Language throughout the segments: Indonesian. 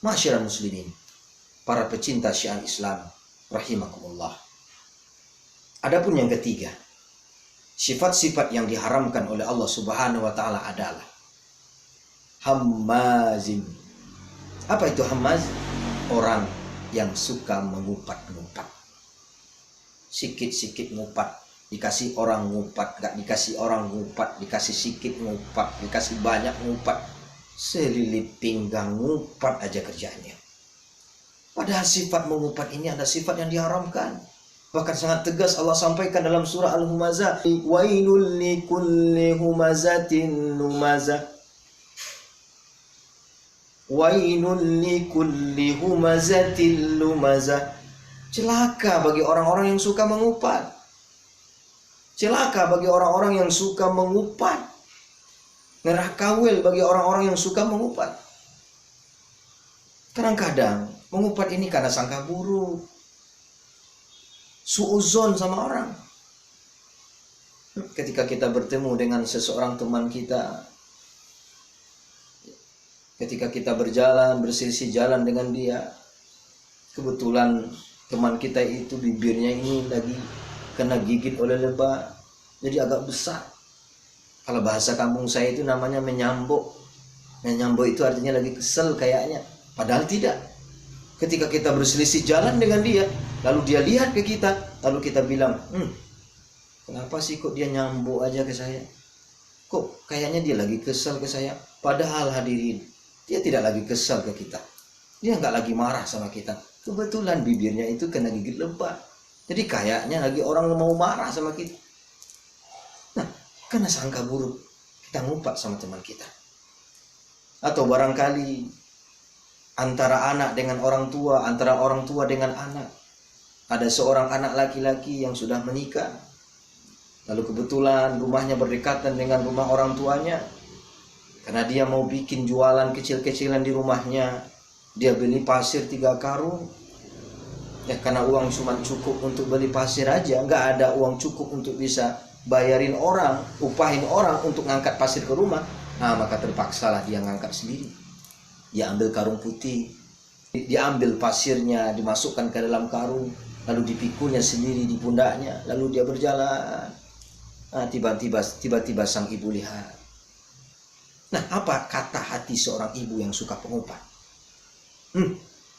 Masyarakat muslimin, para pecinta syiar Islam rahimakumullah. Adapun yang ketiga, sifat-sifat yang diharamkan oleh Allah Subhanahu wa taala adalah hammazin. Apa itu hammaz? Orang yang suka mengupat-ngupat. Sikit-sikit ngupat, dikasih orang ngupat, gak dikasih orang ngupat, dikasih sikit ngupat, dikasih banyak ngupat, selilit pinggang ngupat aja kerjanya. Padahal sifat mengupat ini ada sifat yang diharamkan. Bahkan sangat tegas Allah sampaikan dalam surah Al-Humazah, wailul likulli humazatin lumazah. Wailul likulli humazatin lumazah. Celaka bagi orang-orang yang suka mengupat. Celaka bagi orang-orang yang suka mengupat. Nerakawil bagi orang-orang yang suka mengupat. Kadang-kadang mengupat ini karena sangka buruk, suuzon sama orang. Ketika kita bertemu dengan seseorang teman kita, ketika kita berjalan, berselisih jalan dengan dia, kebetulan teman kita itu bibirnya ini lagi kena gigit oleh lebah, jadi agak besar. Kalau bahasa kampung saya itu namanya menyambuk. Menyambuk itu artinya lagi kesel kayaknya. Padahal tidak. Ketika kita berselisih jalan dengan dia, lalu dia lihat ke kita, lalu kita bilang, kenapa sih kok dia nyambuk aja ke saya? Kok kayaknya dia lagi kesel ke saya? Padahal hadirin, dia tidak lagi kesel ke kita. Dia nggak lagi marah sama kita. Kebetulan bibirnya itu kena gigit lebah. Jadi kayaknya lagi orang mau marah sama kita. Nah, karena sangka buruk, kita ngupat sama teman kita. Atau barangkali antara anak dengan orang tua, antara orang tua dengan anak. Ada seorang anak laki-laki yang sudah menikah. Lalu kebetulan rumahnya berdekatan dengan rumah orang tuanya. Karena dia mau bikin jualan kecil-kecilan di rumahnya. Dia beli pasir 3 karung. Ya karena uang cuma cukup untuk beli pasir aja. Nggak ada uang cukup untuk bisa bayarin orang, upahin orang untuk ngangkat pasir ke rumah. Nah maka terpaksalah dia ngangkat sendiri. Dia ambil karung putih, diambil pasirnya, dimasukkan ke dalam karung, lalu dipikulnya sendiri di pundaknya, lalu dia berjalan. Nah, tiba-tiba sang ibu lihat. Nah, apa kata hati seorang ibu yang suka pengupat?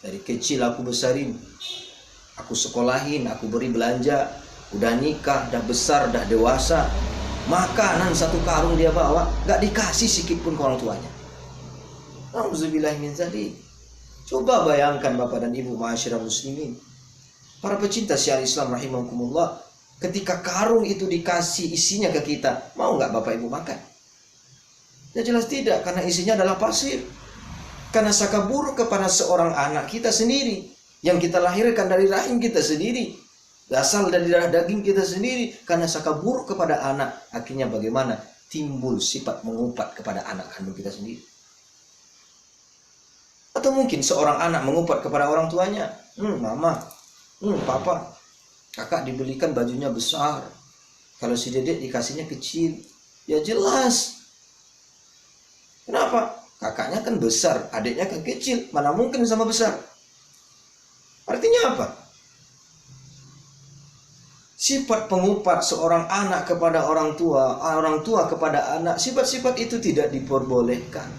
Dari kecil aku besarin, aku sekolahin, aku beri belanja, udah nikah, udah besar, udah dewasa, makanan 1 karung dia bawa, gak dikasih sedikit pun ke orang tuanya. Alhamdulillah min dzalik. Coba bayangkan Bapak dan Ibu ma'asyiral muslimin, para pecinta syiar Islam rahimakumullah, ketika karung itu dikasih isinya ke kita, mau nggak Bapak Ibu makan? Ya jelas tidak, karena isinya adalah pasir. Karena sangka buruk kepada seorang anak kita sendiri, yang kita lahirkan dari rahim kita sendiri, berasal dari darah daging kita sendiri, karena sangka buruk kepada anak, akhirnya bagaimana? Timbul sifat mengupat kepada anak kandung kita sendiri. Atau mungkin seorang anak mengupat kepada orang tuanya, mama, papa, kakak dibelikan bajunya besar, kalau si dedek dikasihnya kecil. Ya jelas. Kenapa? Kakaknya kan besar, adiknya kan kecil, mana mungkin sama besar. Artinya apa? Sifat pengupat seorang anak kepada orang tua kepada anak, sifat-sifat itu tidak diperbolehkan.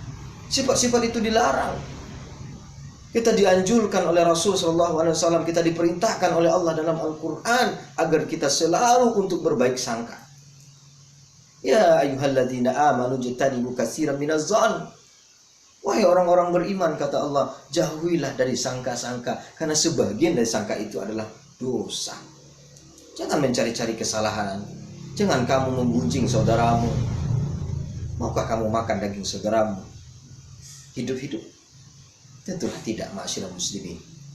Sifat-sifat itu dilarang. Kita dianjurkan oleh Rasul SAW, kita diperintahkan oleh Allah dalam Al-Quran agar kita selalu untuk berbaik sangka. Ya ayyuhalladzina amanu jtanibu katsiran minaz zann. Wahai orang-orang beriman, kata Allah, jauhilah dari sangka-sangka, karena sebagian dari sangka itu adalah dosa. Jangan mencari-cari kesalahan. Jangan kamu membuncing saudaramu. Maukah kamu makan daging saudaramu hidup-hidup? Tentulah tidak, ma'asyiral muslimin.